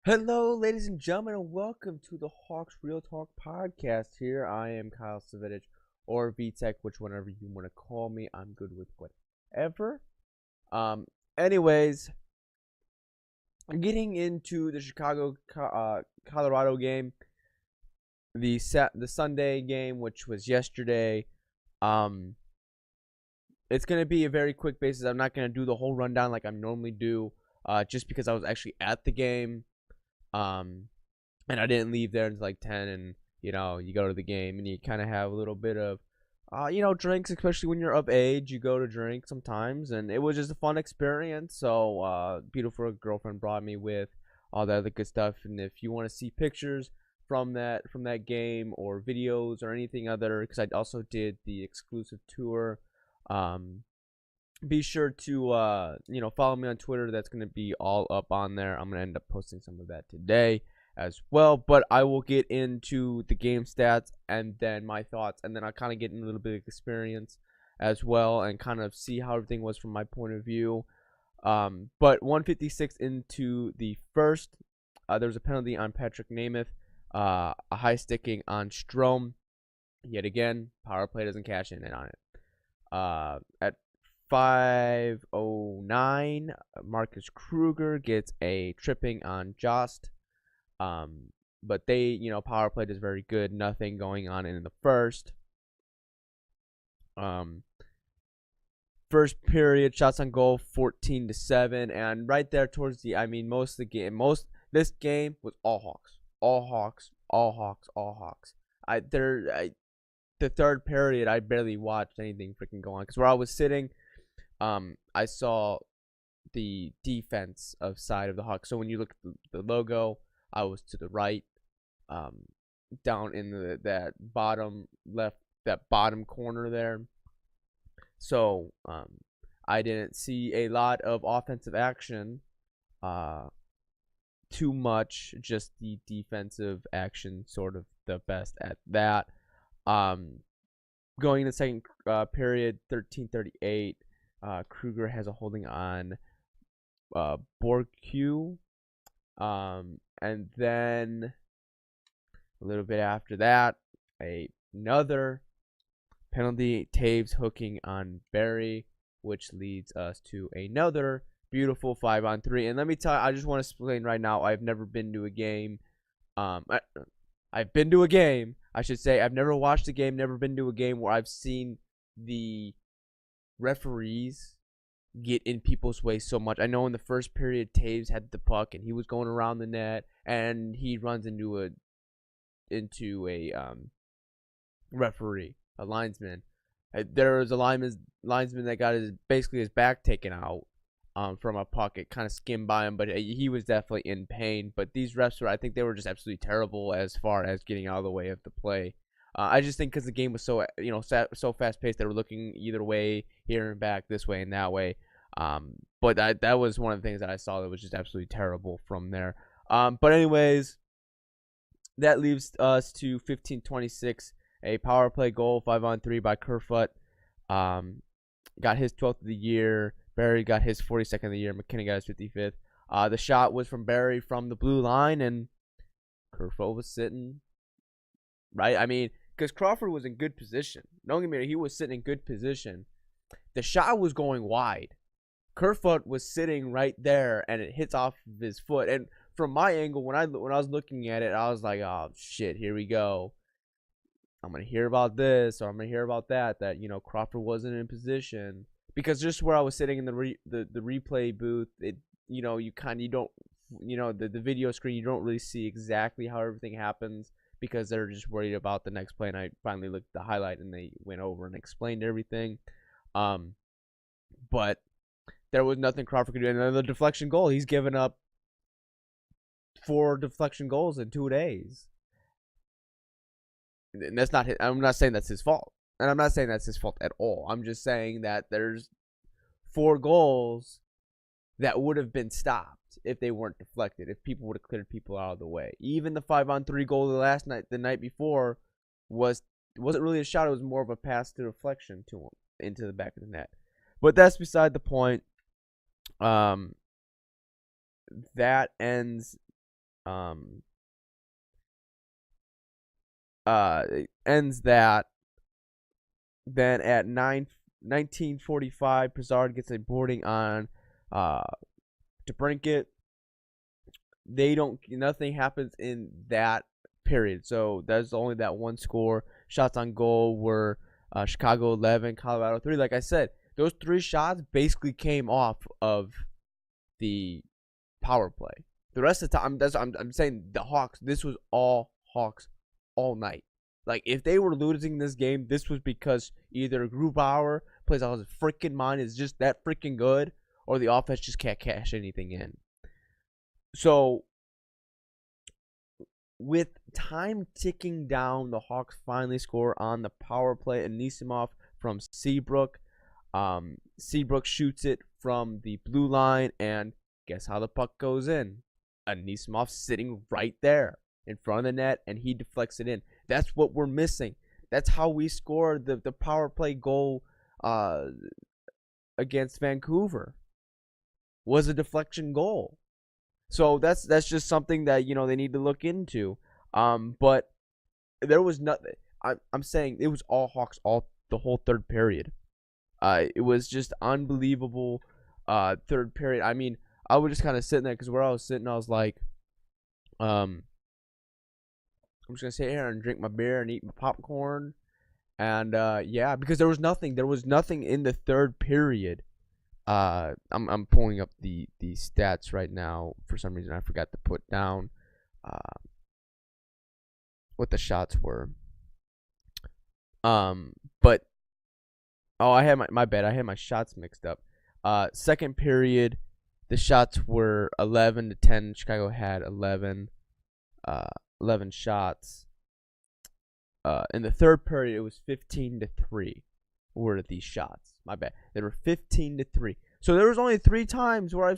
Hello, ladies and gentlemen, and welcome to the Hawks Real Talk podcast. Here, I am Kyle Savitich, or VTech, which whenever you want to call me, I'm good with whatever. Anyways, getting into the Colorado game, the Sunday game, which was yesterday. Um, it's gonna be a very quick basis. I'm not gonna do the whole rundown like I normally do, just because I was actually at the game. And I didn't leave there until like 10, and you go to the game and you kind of have a little bit of drinks, especially when you're of age. You go to drink sometimes, and it was just a fun experience. So beautiful girlfriend brought me with all that other good stuff. And if you want to see pictures from that game or videos or anything other, because I also did the exclusive tour, be sure to follow me on Twitter. That's going to be all up on there. I'm going to end up posting some of that today as well, but I will get into the game stats and then my thoughts, and then I'll kind of get in a little bit of experience as well and kind of see how everything was from my point of view. But 156 into the first, there was a penalty on Patrick Nemeth, a high sticking on Strome. Yet again, power play doesn't cash in on it. At 5:09, Marcus Kruger gets a tripping on Jost. But power play is very good. Nothing going on in the first. First period, shots on goal 14-7, and right there towards most of the game, this game was all Hawks, all Hawks, all Hawks, all Hawks. The third period, I barely watched anything freaking go on because where I was sitting, I saw the defense side of the Hawks. So when you look at the logo, I was to the right, down in that bottom left, that bottom corner there. So I didn't see a lot of offensive action, too much, just the defensive action, sort of the best at that. Going in the second period, 13:38. Kruger has a holding on Borque. And then a little bit after that, another penalty, Taves hooking on Barry, which leads us to another beautiful 5-on-3. And let me tell you, I just want to explain right now, I've never been to a game. I've been to a game, I should say. I've never watched a game, never been to a game where I've seen the referees get in people's way so much. I know in the first period, Taves had the puck and he was going around the net, and he runs into a referee, a linesman. There was a linesman that got basically his back taken out from a puck. It kind of skimmed by him, but he was definitely in pain. But these refs I think they were just absolutely terrible as far as getting out of the way of the play. I just think because the game was so fast paced, they were looking either way, here and back, this way and that way. But that was one of the things that I saw that was just absolutely terrible from there. But anyways, that leaves us to 15:26, a power play goal, 5-on-3 by Kerfoot. Got his 12th of the year. Barry got his 42nd of the year. McKinnon got his 55th. The shot was from Barry from the blue line, and Kerfoot was sitting right. Because Crawford was in good position. Don't get me wrong, he was sitting in good position. The shot was going wide. Kerfoot was sitting right there, and it hits off of his foot. And from my angle, when I was looking at it, I was like, "Oh shit, here we go. I'm gonna hear about this, or I'm gonna hear about that. That Crawford wasn't in position." Because just where I was sitting in the replay booth, the video screen, you don't really see exactly how everything happens, because they're just worried about the next play. And I finally looked at the highlight, and they went over and explained everything. But there was nothing Crawford could do. And then the deflection goal, he's given up 4 deflection goals in 2 days. And that's not I'm not saying that's his fault. And I'm not saying that's his fault at all. I'm just saying that there's 4 goals that would have been stopped if they weren't deflected, if people would have cleared people out of the way. Even the 5-on-3 goal the night before, wasn't really a shot. It was more of a pass to deflection to him into the back of the net. But that's beside the point. That ends Um, it ends that. Then at 19:45, Pizarro gets a boarding on DeBrincat. Nothing happens in that period. So there's only that one score. Shots on goal were Chicago 11, Colorado 3. Like I said, those 3 shots basically came off of the power play. The rest of the time, I'm saying the Hawks. This was all Hawks all night. Like if they were losing this game, this was because either Grubauer plays out his freaking mind, is just that freaking good, or the offense just can't cash anything in. So with time ticking down, the Hawks finally score on the power play. Anisimov from Seabrook. Seabrook shoots it from the blue line, and guess how the puck goes in? Anisimov sitting right there in front of the net, and he deflects it in. That's what we're missing. That's how we scored the power play goal against Vancouver. Was a deflection goal. So that's just something that they need to look into. But there was nothing. I'm saying it was all Hawks all the whole third period. It was just unbelievable. Third period. I mean, I was just kind of sitting there because where I was sitting, I was like, I'm just gonna sit here and drink my beer and eat my popcorn, and yeah, because there was nothing. There was nothing in the third period. I'm pulling up the stats right now. For some reason, I forgot to put down what the shots were. But I had my bad. I had my shots mixed up. Second period, the shots were 11-10. Chicago had 11 shots. In the third period, it was 15-3. Were these shots? My bad. They were 15-3. So there was only 3 times where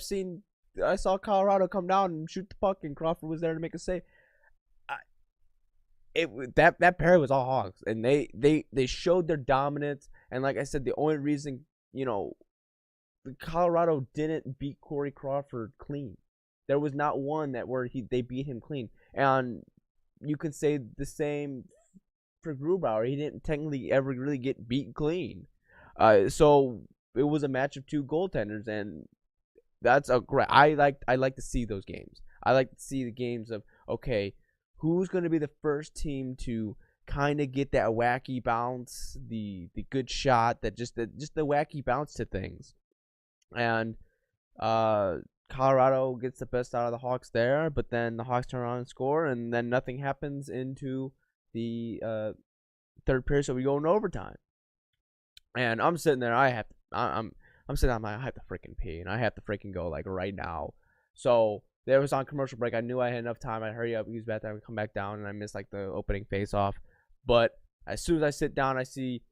I saw Colorado come down and shoot the puck, and Crawford was there to make a save. That period was all Hawks, and they showed their dominance. And like I said, the only reason Colorado didn't beat Corey Crawford clean. There was not one where they beat him clean, and you can say the same for Grubauer. He didn't technically ever really get beat clean. So it was a match of 2 goaltenders, and that's a great. I like to see those games. I like to see the games of, okay, who's going to be the first team to kind of get that wacky bounce, the good shot, that just the wacky bounce to things. And Colorado gets the best out of the Hawks there, but then the Hawks turn around and score, and then nothing happens into the third period, so we go into overtime. And I'm sitting there. I'm sitting on I have to freaking pee, and I have to freaking go like right now. So there was on commercial break. I knew I had enough time. I'd hurry up, use bathroom, and come back down, and I missed like the opening face off. But as soon as I sit down, I see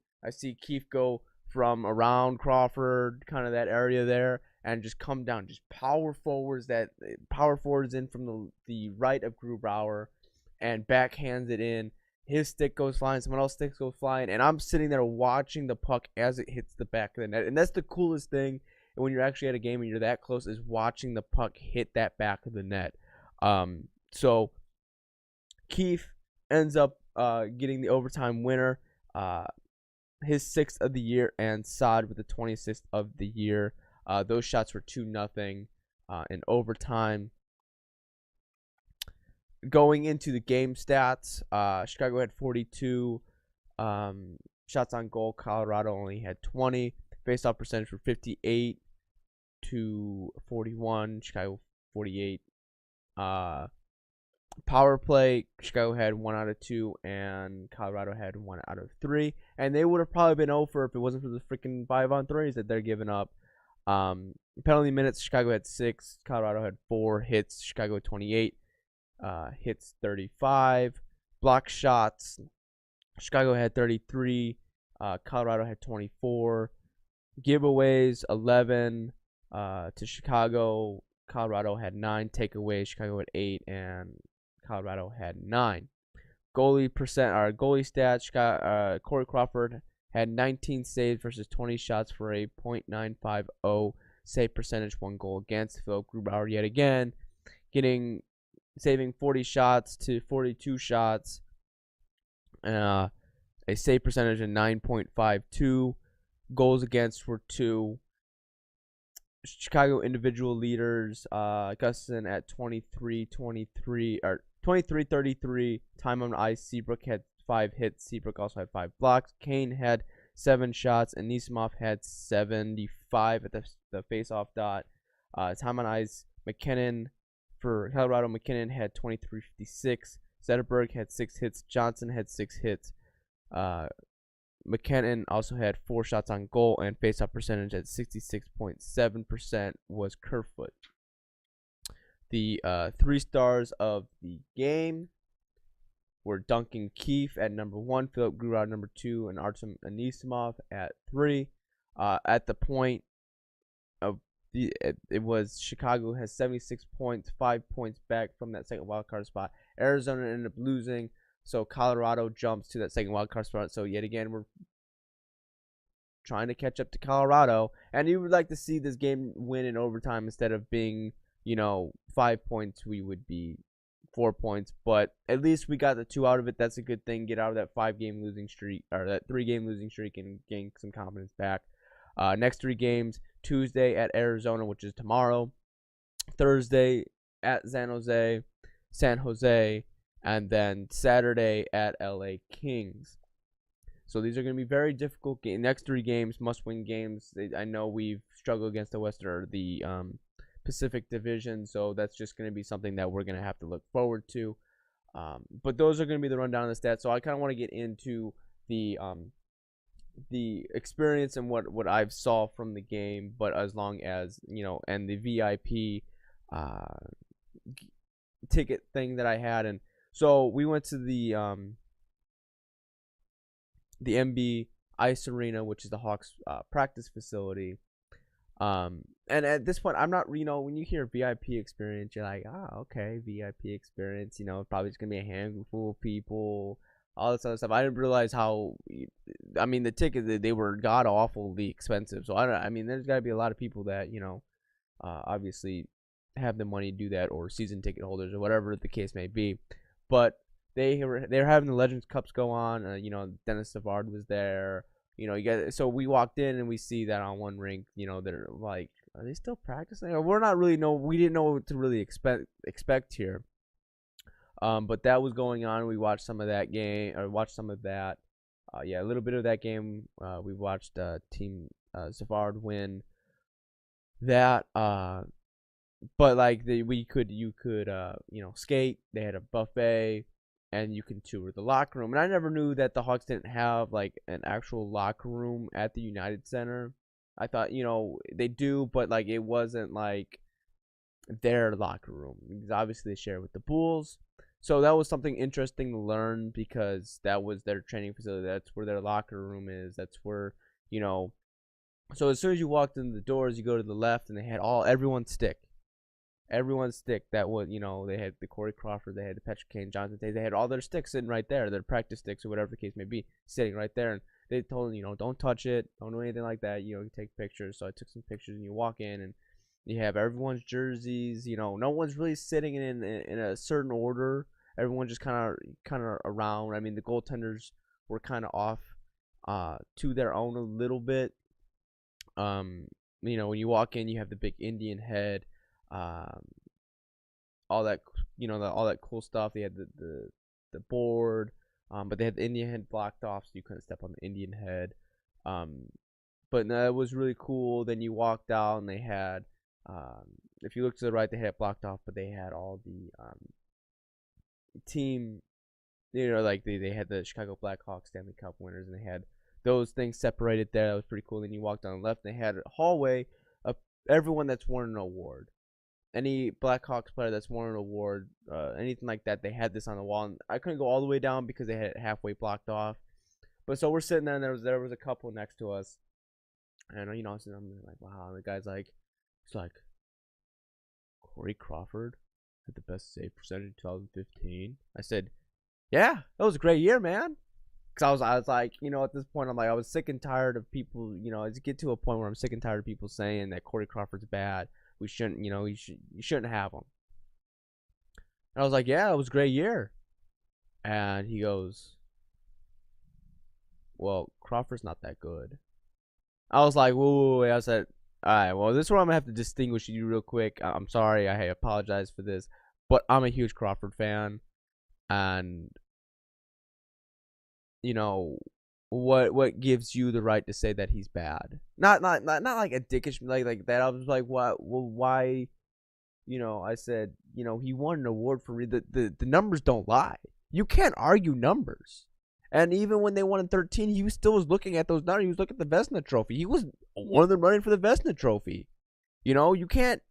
Keefe go from around Crawford, kind of that area there, and just come down, just power forwards in from the right of Grubauer, and backhands it in. His stick goes flying, someone else's stick goes flying, and I'm sitting there watching the puck as it hits the back of the net. And that's the coolest thing when you're actually at a game and you're that close, is watching the puck hit that back of the net. So Keefe ends up getting the overtime winner, his 6th of the year, and Saad with the 26th of the year. Those shots were 2-0 in overtime. Going into the game stats, Chicago had 42 shots on goal. Colorado only had 20. Face-off percentage were 58 to 41. Chicago 48. Power play, Chicago had 1 out of 2, and Colorado had 1 out of 3. And they would have probably been over if it wasn't for the freaking 5-on-3s that they're giving up. Penalty minutes, Chicago had 6. Colorado had 4 hits. Chicago had 28. Hits 35. Block shots, Chicago had 33. Colorado had 24. Giveaways 11 to Chicago. Colorado had 9 takeaways. Chicago had 8, and Colorado had 9. Goalie stats. Corey Crawford had 19 saves versus 20 shots for a .950 save percentage, 1 goal against. Philip Grubauer yet again getting saving 40 shots to 42 shots. A save percentage of 9.52. Goals against were 2. Chicago individual leaders, Gustin at 23-33 or 23-33. Time on ice, Seabrook had 5 hits. Seabrook also had 5 blocks. Kane had 7 shots, and Nisimov had 75 at the face-off dot. Time on ice, McKinnon for Colorado. McKinnon had 23-56. Zetterberg had 6 hits. Johnson had 6 hits. McKinnon also had 4 shots on goal, and face-off percentage at 66.7% was Kerfoot. The 3 stars of the game were Duncan Keefe at number 1, Philip Grubauer at number 2, and Artem Anisimov at 3. At the point of it was Chicago has 76 points, 5 points back from that second wildcard spot. Arizona ended up losing. So Colorado jumps to that second wildcard spot. So yet again, we're trying to catch up to Colorado. And you would like to see this game win in overtime instead of being, 5 points. We would be 4 points. But at least we got the 2 out of it. That's a good thing. Get out of that 5-game losing streak or that 3-game losing streak and gain some confidence back. Next 3 games: Tuesday at Arizona, which is tomorrow. Thursday at San Jose. And then Saturday at LA Kings. So these are going to be very difficult games. Next 3 games, must-win games. I know we've struggled against the Pacific Division, so that's just going to be something that we're going to have to look forward to. But those are going to be the rundown of the stats. So I kind of want to get into the experience and what I've saw from the game, but as long as and the VIP ticket thing that I had. And so we went to the MB Ice Arena, which is the Hawks practice facility. And at this point, I'm not, when you hear VIP experience, you're like, okay, VIP experience, probably just gonna be a handful of people, all this other stuff. I didn't realize how, the tickets, they were god awfully expensive. So there's got to be a lot of people that obviously have the money to do that, or season ticket holders, or whatever the case may be. But they were having the Legends Cups go on. Dennis Savard was there. So we walked in and we see that on one rink. They're like, are they still practicing? We're not really we didn't know what to really expect here. But that was going on. We watched some of that game, or watched some of that. A little bit of that game. We watched Team Savard win that. But you could skate. They had a buffet, and you can tour the locker room. And I never knew that the Hawks didn't have an actual locker room at the United Center. I thought they do, but it wasn't their locker room, because obviously they share it with the Bulls. So that was something interesting to learn, because that was their training facility. That's where their locker room is. That's where So as soon as you walked in the doors, you go to the left, and they had everyone's stick. Everyone's stick that was, they had the Corey Crawford, they had the Patrick Kane, Jonathan Tays, they had all their sticks sitting right there, their practice sticks or whatever the case may be, sitting right there. And they told them, don't touch it, don't do anything like that, you take pictures. So I took some pictures, and you walk in, and you have everyone's jerseys, no one's really sitting in a certain order. Everyone just kind of around. The goaltenders were kind of off to their own a little bit. When you walk in, you have the big Indian head. All that all that cool stuff. They had the board, but they had the Indian head blocked off, so you couldn't step on the Indian head. But no, it was really cool. Then you walked out, and they had if you look to the right, they had it blocked off, but they had all the team, they had the Chicago Blackhawks Stanley Cup winners, and they had those things separated there. That was pretty cool. Then you walked on the left, and they had a hallway of everyone that's won an award. Any Blackhawks player that's won an award, anything like that, they had this on the wall. And I couldn't go all the way down because they had it halfway blocked off. But so we're sitting there, and there was a couple next to us, and I'm like, wow. And the guy's he's like, Corey Crawford had the best save percentage in 2015. I said, yeah, that was a great year, man. Because I was like, at this point, I was sick and tired of people, I just get to a point where I'm sick and tired of people saying that Corey Crawford's bad. We shouldn't, you shouldn't have him. And I was like, yeah, it was a great year. And he goes, well, Crawford's not that good. I was like, whoa. I said, all right, well, this is where I'm going to have to distinguish you real quick. I'm sorry. I apologize for this. But I'm a huge Crawford fan. And, you know, what gives you the right to say that he's bad? Not like a dickish like that. I was like, what? Well, why? I said, he won an award for me. The numbers don't lie. You can't argue numbers. And even when they won in 13, he still was looking at those numbers. He was looking at the Vezina Trophy. He was one of them running for the Vezina Trophy. You can't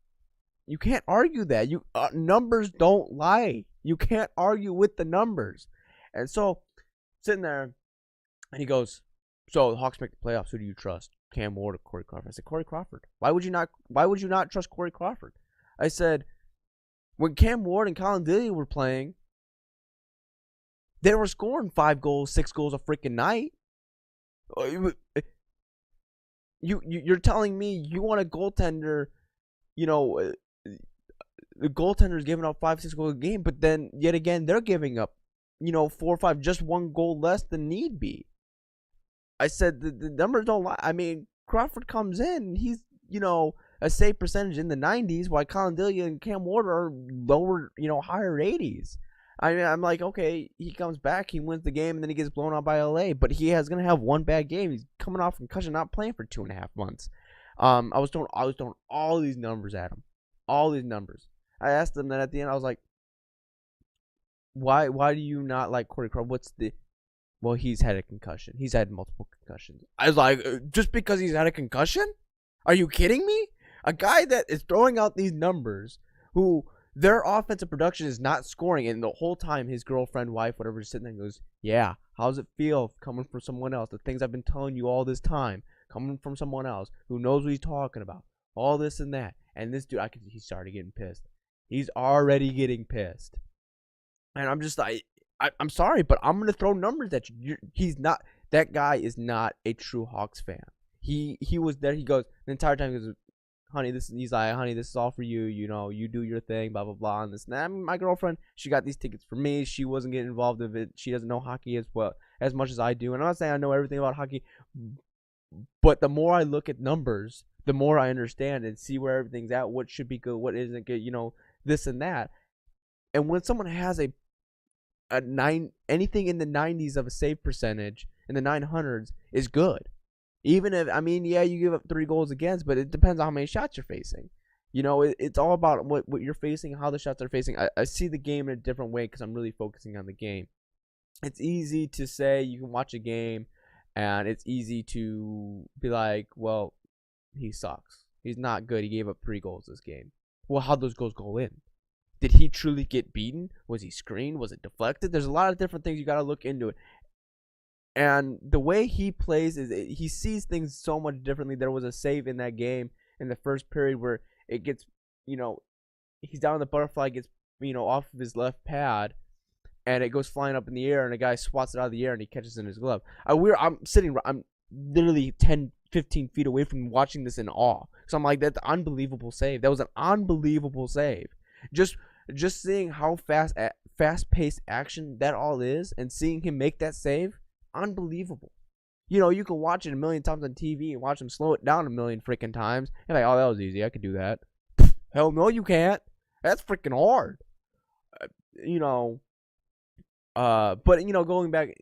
argue that. Numbers don't lie. You can't argue with the numbers. And so, sitting there, and he goes, so the Hawks make the playoffs. Who do you trust? Cam Ward or Corey Crawford? I said, Corey Crawford. Why would you not trust Corey Crawford? I said, when Cam Ward and Colin Dilly were playing, they were scoring 5 goals, 6 goals a freaking night. You're telling me you want a goaltender, the goaltender's giving up 5, 6 goals a game, but then yet again they're giving up, 4 or 5, just 1 goal less than need be. I said the numbers don't lie. I mean, Crawford comes in, he's a save percentage in the 90s, while Colin Dilly and Cam Ward are lower, higher 80s. I mean, I'm like, okay, he comes back, he wins the game, and then he gets blown out by LA. But he is gonna have one bad game. He's coming off concussion, not playing for 2.5 months. I was throwing all these numbers at him, all these numbers. I asked him that at the end. I was like, why do you not like Corey Crawford? Well, he's had a concussion. He's had multiple concussions. I was like, just because he's had a concussion? Are you kidding me? A guy that is throwing out these numbers, who their offensive production is not scoring, and the whole time his girlfriend, wife, whatever, is sitting there and goes, yeah, how does it feel coming from someone else? The things I've been telling you all this time, coming from someone else who knows what he's talking about, all this and that. And this dude, he started getting pissed. He's already getting pissed. And I'm just like, I'm sorry, but I'm going to throw numbers at you. That guy is not a true Hawks fan. He was there. He goes, the entire time, he goes, honey, he's like, honey, this is all for you. You do your thing, blah, blah, blah, and this and that. I mean, my girlfriend, she got these tickets for me. She wasn't getting involved in it. She doesn't know hockey as much as I do. And I'm not saying I know everything about hockey, but the more I look at numbers, the more I understand and see where everything's at, what should be good, what isn't good, this and that. And when someone has anything in the 90s of a save percentage, in the 900s, is good. Even if, yeah, you give up 3 goals against, but it depends on how many shots you're facing. It's all about what you're facing, how the shots are facing. I see the game in a different way because I'm really focusing on the game. It's easy to say you can watch a game, and it's easy to be like, well, he sucks. He's not good. He gave up 3 goals this game. Well, how'd those goals go in? Did he truly get beaten? Was he screened? Was it deflected? There's a lot of different things you got to look into it. And the way he plays is he sees things so much differently. There was a save in that game in the first period where it gets, he's down, the butterfly gets, off of his left pad, and it goes flying up in the air, and a guy swats it out of the air, and he catches it in his glove. I'm literally 10, 15 feet away from watching this in awe. So I'm like, that's an unbelievable save. That was an unbelievable save. Just seeing how fast-paced action that all is, and seeing him make that save, unbelievable. You can watch it a million times on TV and watch him slow it down a million freaking times. And like, oh, that was easy. I could do that. Hell no, you can't. That's freaking hard. But going back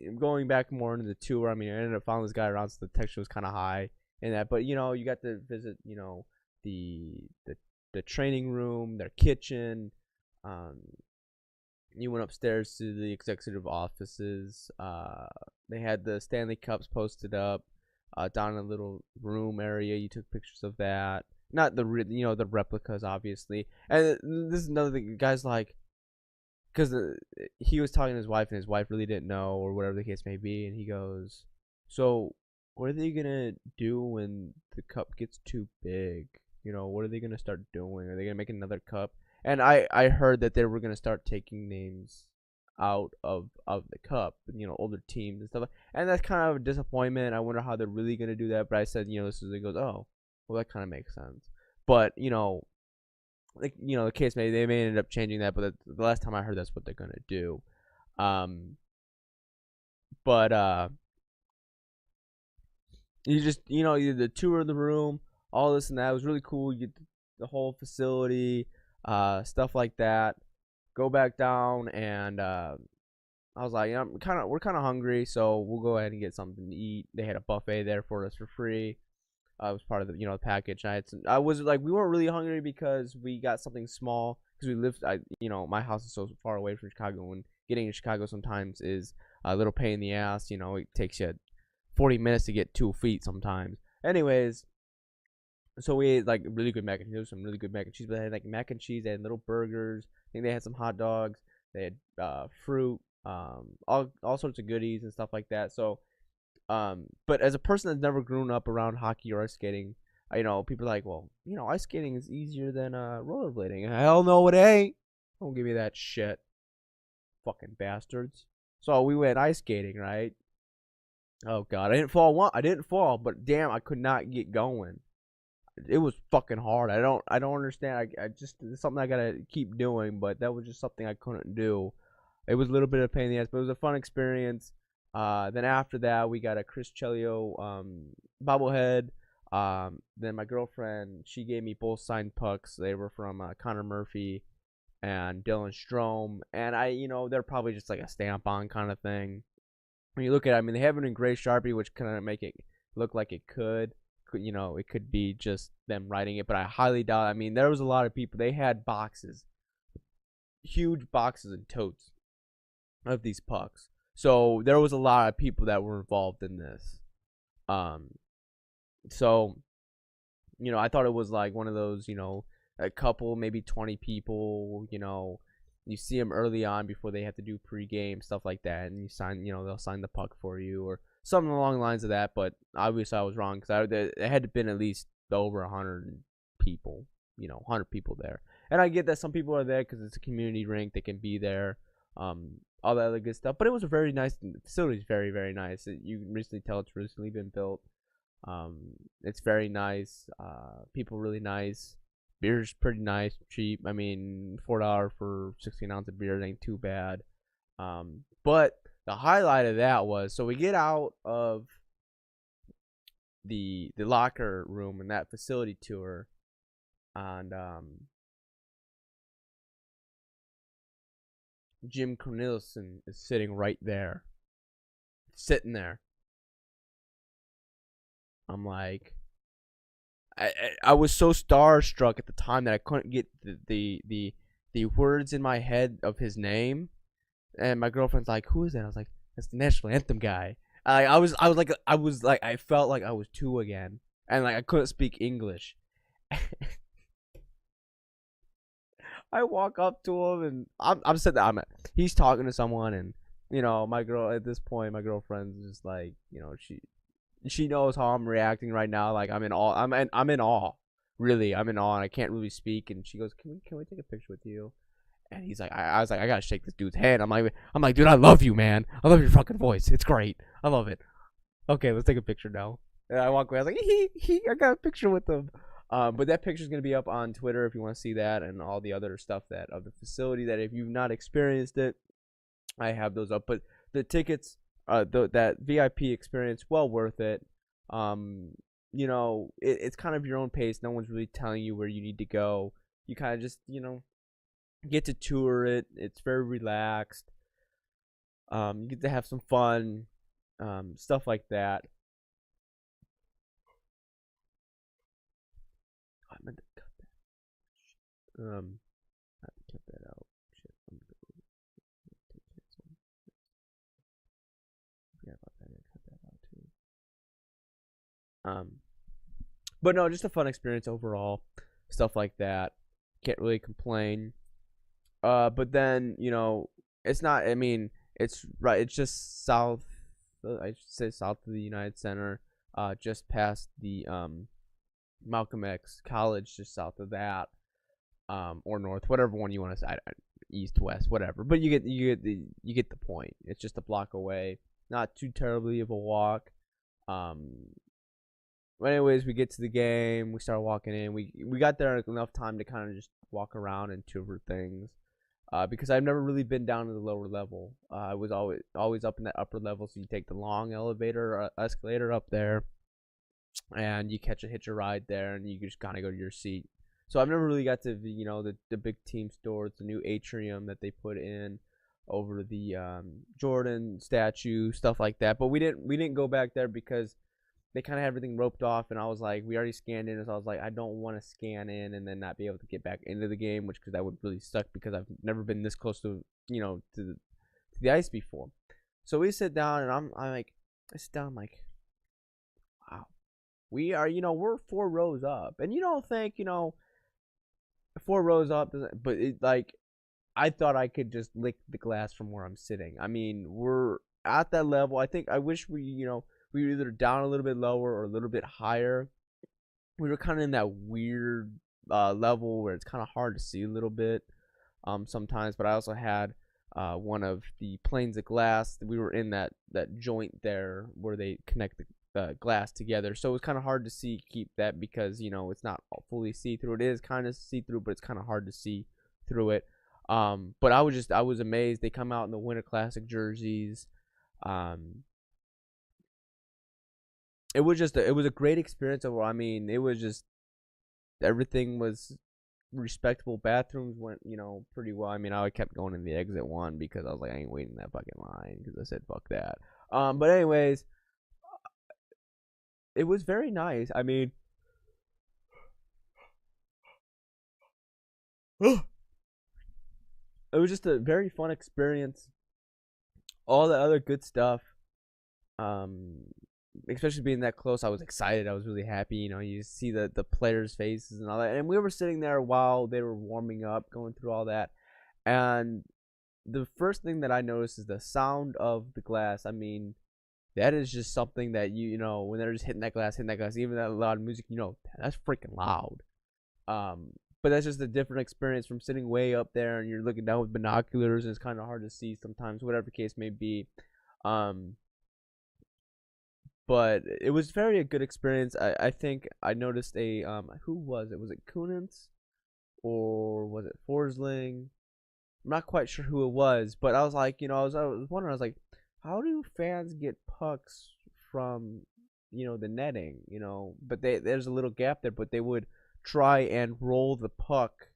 more into the tour. I ended up following this guy around, so the texture was kind of high in that. But you got to visit, the training room, their kitchen. You went upstairs to the executive offices. They had the Stanley Cups posted up down in a little room area. You took pictures of that. Not the the replicas, obviously. And this is another thing. Guys like, because he was talking to his wife, and his wife really didn't know, or whatever the case may be. And he goes, so what are they going to do when the cup gets too big? What are they going to start doing? Are they going to make another cup? And I heard that they were going to start taking names out of the cup, older teams and stuff. And that's kind of a disappointment. I wonder how they're really going to do that. But I said, this is, it goes, oh, well, that kind of makes sense. But, like, the case they may end up changing that, but the last time I heard that's what they're gonna do. Um, but you just the tour of the room, all this and that. It was really cool. You get the whole facility, stuff like that. Go back down, and I was like, we're kind of hungry, so we'll go ahead and get something to eat. They had a buffet there for us for free. It was part of the package. I was like, we weren't really hungry because we got something small because we lived. My house is so far away from Chicago, and getting to Chicago sometimes is a little pain in the ass. It takes you 40 minutes to get 2 feet sometimes. Anyways, so we ate like really good mac and cheese. Some really good mac and cheese. But they had like mac and cheese. They had little burgers. I think they had some hot dogs. They had fruit. All sorts of goodies and stuff like that. So, but as a person that's never grown up around hockey or ice skating, people are like, well, ice skating is easier than rollerblading. Hell no, it ain't. Don't give me that shit, fucking bastards. So we went ice skating, right? Oh god, I didn't fall, but damn, I could not get going. It was fucking hard. I don't understand. I just, it's something I gotta keep doing, but that was just something I couldn't do. It was a little bit of a pain in the ass, but it was a fun experience. Then after that, we got a Chris Chelio bobblehead. Then my girlfriend, she gave me both signed pucks. They were from Connor Murphy and Dylan Strome, and they're probably just like a stamp on kind of thing. When you look at it, I mean, they have it in gray Sharpie, which kind of make it look like it could. It could be just them writing it, but I highly doubt. I mean, there was a lot of people. They had boxes, huge boxes and totes of these pucks. So there was a lot of people that were involved in this. So I thought it was like one of those, a couple, maybe 20 people. You see them early on before they have to do pregame stuff like that, and you sign, they'll sign the puck for you or something along the lines of that. But obviously I was wrong because it had been at least over 100 people, 100 people there. And I get that some people are there because it's a community rink; they can be there, all that other good stuff. But it was a very nice. The facility is very, very nice. You can recently tell it's recently been built. It's very nice. People really nice. Beer's pretty nice, cheap. I mean, $4 for 16 ounce of beer ain't too bad. But the highlight of that was, so we get out of the locker room in that facility tour, and Jim Cornelison is sitting right there, sitting there. I'm like, I was so starstruck at the time that I couldn't get the words in my head of his name, and my girlfriend's like, "Who is that?" I was like, "That's the national anthem guy." I felt like I was 2 again, and like I couldn't speak English. I walk up to him, and I'm sitting there. He's talking to someone, and my girl at this point, my girlfriend's just like, she knows how I'm reacting right now. Like I'm in awe. I'm in awe. Really, I'm in awe, and I can't really speak. And she goes, "Can we take a picture with you?" And he's like, I was like, I gotta shake this dude's hand. I'm like, dude, I love you, man. I love your fucking voice. It's great. I love it. Okay, let's take a picture now. And I walk away. I was like, I got a picture with him. But that picture's gonna be up on Twitter if you want to see that and all the other stuff that of the facility. That if you've not experienced it, I have those up. But the tickets, that VIP experience, well worth it. It's kind of your own pace. No one's really telling you where you need to go. You kind of just, get to tour it. It's very relaxed. You get to have some fun, stuff like that. I meant to cut that. I have to cut that out. Shit. Yeah, about that. I cut that out too. But no, just a fun experience overall. Stuff like that. Can't really complain. But then it's not. I mean, it's right. It's just south. I should say south of the United Center. Just past the Malcolm X College, just south of that. Or north, whatever one you want to say, east, west, whatever. But you get the point. It's just a block away. Not too terribly of a walk. But anyways, we get to the game. We start walking in. We got there enough time to kind of just walk around and tour things. Because I've never really been down to the lower level. I was always up in that upper level. So you take the long elevator or escalator up there, and you hitch a ride there, and you just kind of go to your seat. So I've never really got to the big team stores, the new atrium that they put in over the Jordan statue, stuff like that. But we didn't go back there because they kind of had everything roped off, and I was like, we already scanned in, so I was like, I don't want to scan in and then not be able to get back into the game, because that would really suck, because I've never been this close to the ice before. So we sit down, and I sit down, I'm like, wow, we're 4 rows up, and you don't think 4 rows up doesn't, but I thought I could just lick the glass from where I'm sitting. I mean, we're at that level. I wish we were either down a little bit lower or a little bit higher. We were kind of in that weird level where it's kind of hard to see a little bit sometimes. But I also had one of the planes of glass. We were in that joint there where they connect the glass together. So it was kind of hard to keep that, because it's not fully see-through. It is kind of see-through, but it's kind of hard to see through it. But I was amazed. They come out in the Winter Classic jerseys. It was a great experience overall. I mean, it was just, everything was respectable. Bathrooms went pretty well. I mean, I kept going in the exit one because I was like, I ain't waiting in that fucking line, because I said fuck that. But anyways, it was very nice. I mean, it was just a very fun experience. All the other good stuff. Especially being that close, I was excited. I was really happy. You see the players' faces and all that. And we were sitting there while they were warming up, going through all that. And the first thing that I noticed is the sound of the glass. I mean, that is just something that when they're just hitting that glass, even that loud music, that's freaking loud. But that's just a different experience from sitting way up there and you're looking down with binoculars, and it's kind of hard to see sometimes, whatever the case may be. But it was a good experience. I think I noticed who was it? Was it Kunitz or was it Forsling? I'm not quite sure who it was, but I was like, I was wondering, I was like, how do fans get pucks from, the netting, but there's a little gap there, but they would try and roll the puck,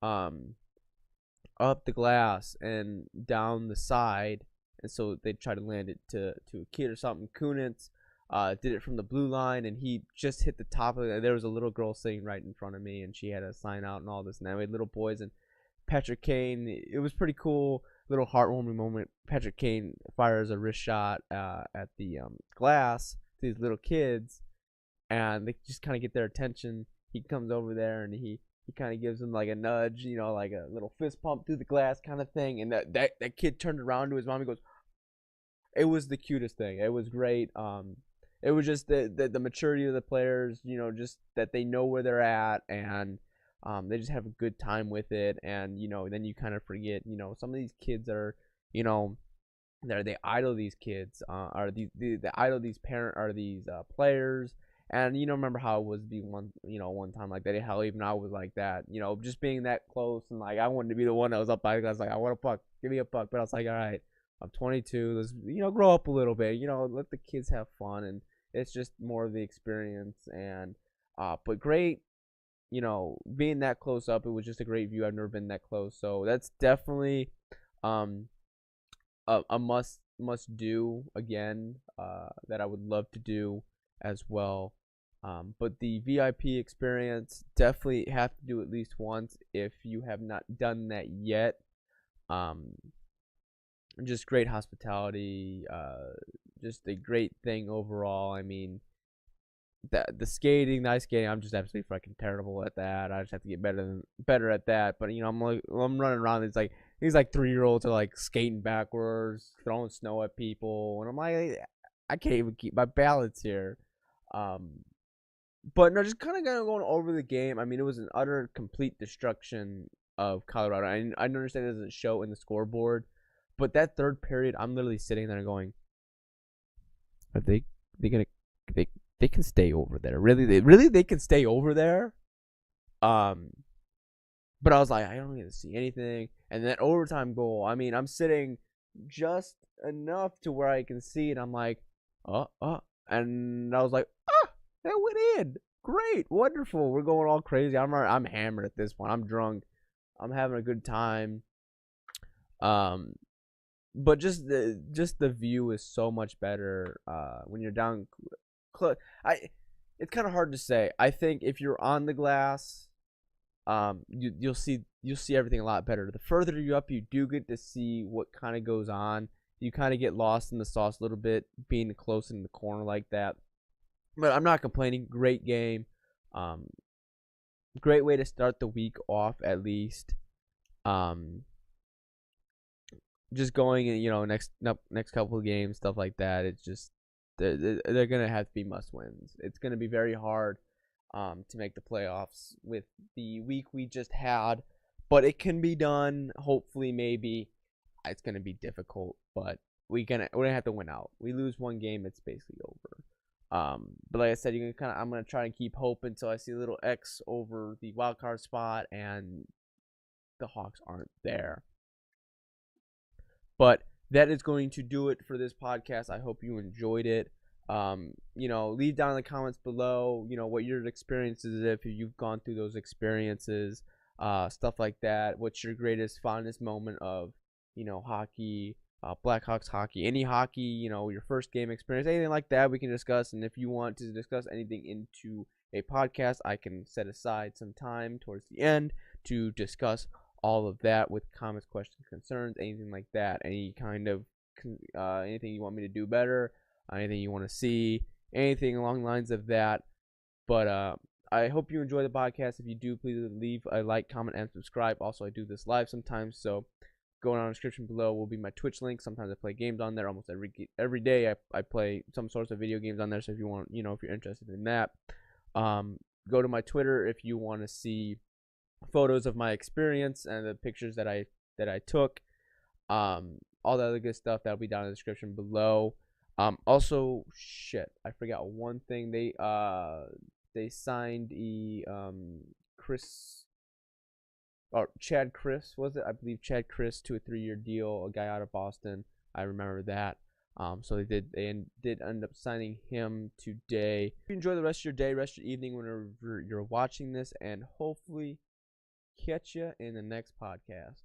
up the glass and down the side, and so they'd try to land it to a kid or something. Kunitz did it from the blue line, and he just hit the top of it. There was a little girl sitting right in front of me, and she had a sign out and all this, and that. We had little boys, and Patrick Kane, it was pretty cool, little heartwarming moment. Patrick Kane fires a wrist shot at the glass to these little kids, and they just kind of get their attention. He comes over there, and he kind of gives them like a nudge, like a little fist pump through the glass kind of thing. And that kid turned around to his mom and goes, it was the cutest thing. It was great. It was just the maturity of the players, just that they know where they're at, and they just have a good time with it. And then you kind of forget, some of these kids are, they idol these kids, are they idol these players. And remember how it was one time like that. How even I was like that. Just being that close, and like I wanted to be the one that was up by. I was like, I want a puck, give me a puck. But I was like, all right, I'm 22. Let's grow up a little bit. Let the kids have fun, and it's just more of the experience. And but great. Being that close up, it was just a great view. I've never been that close, so that's definitely a must do again. That I would love to do as well. But the VIP experience, definitely have to do at least once if you have not done that yet. Just great hospitality, just a great thing overall. I mean, the ice skating, I'm just absolutely fucking terrible at that. I just have to get better at that. But I'm running around. It's like these 3-year-olds are like skating backwards, throwing snow at people, and I'm like, I can't even keep my balance here. But no, just kind of going over the game. I mean, it was an utter complete destruction of Colorado. I understand it doesn't show in the scoreboard, but that third period, I'm literally sitting there going, are they they can stay over there. Really, they can stay over there. But I was like, I don't get to see anything. And that overtime goal, I mean, I'm sitting just enough to where I can see it. I'm like, and I was like, that went in. Great, wonderful. We're going all crazy. I'm hammered at this point. I'm drunk. I'm having a good time. But just the view is so much better when you're down. It's kind of hard to say. I think if you're on the glass, you'll see everything a lot better. The further you up, you do get to see what kind of goes on. You kind of get lost in the sauce a little bit, being close in the corner like that. But I'm not complaining. Great game. Great way to start the week off, at least. Just going and next couple of games, stuff like that. It's just they're gonna have to be must wins. It's gonna be very hard to make the playoffs with the week we just had, but it can be done. Hopefully, maybe it's gonna be difficult, but we're gonna have to win out. We lose one game, it's basically over. But like I said, I'm gonna try and keep hope until I see a little X over the wild card spot and the Hawks aren't there. But that is going to do it for this podcast. I hope you enjoyed it. Leave down in the comments below, what your experiences is, if you've gone through those experiences, stuff like that. What's your greatest, fondest moment of, hockey, Blackhawks hockey, any hockey, your first game experience, anything like that we can discuss. And if you want to discuss anything into a podcast, I can set aside some time towards the end to discuss all of that with comments, questions, concerns, anything like that. Any kind of anything you want me to do better, anything you want to see, anything along the lines of that. But I hope you enjoy the podcast. If you do, please leave a like, comment, and subscribe. Also, I do this live sometimes, so going on the description below will be my Twitch link. Sometimes I play games on there. Almost every day I play some sorts of video games on there. So if you want, if you're interested in that, go to my Twitter if you want to see photos of my experience and the pictures that I took. All the other good stuff that'll be down in the description below. Also, I forgot one thing. They signed Chad Chris, was it? I believe Chad Chris to a 3-year deal, a guy out of Boston. I remember that. So they did end up signing him today. Enjoy the rest of your day, rest of your evening, whenever you're watching this, and hopefully catch you in the next podcast.